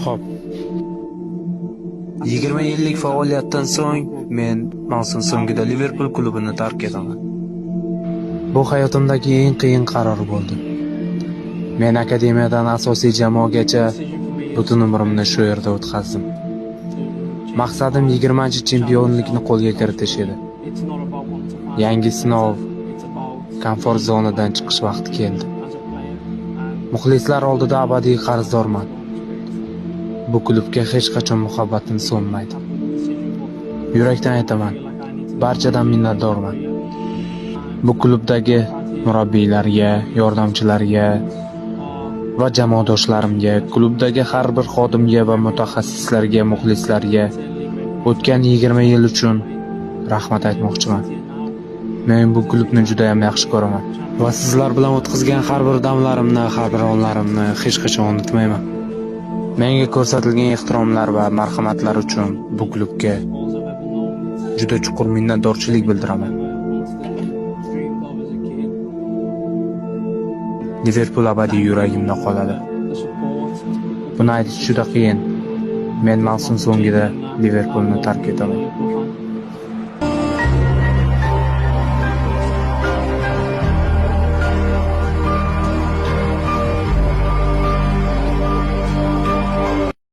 Xo'p. 20 yillik faoliyatdan so'ng men mavsum so'ngida Liverpool klubini tark etaman. Bu hayotimdagi eng qiyin qaror bo'ldi. Men akademiyadan asosiy jamoagacha butun umrimni shu yerda o'tkazdim. Maqsadim 20-chempionlikni qo'lga kiritish edi. Yangi sinov, komfort zonadan chiqish vaqti keldi. Muxlislar oldida abadiy qarzdorman. Bu klubga hech qachon muhabbatim so'nmaydi. Yurakdan aytaman, barchadan minnatdorman. Bu klubdagi murabbiylarga, yordamchilarga va jamoadoshlarimga, klubdagi har bir xodimga va mutaxassislarga, muxlislarga o'tgan 20 yil uchun rahmat aytmoqchiman. Men bu klubni juda ham yaxshi ko'raman va sizlar bilan o'tkazgan har bir damlarimni, har bir onlarimni hech qachon unutmayman. Menga ko'rsatilgan ehtiromlar va marhamatlar uchun bu klubga juda chuqur minnatdorchilik bildiraman. Liverpool abadiy yuragimda qoladi. Buni aytish juda qiyin. Men mavsum so'ngida Liverpoolni tark etaman.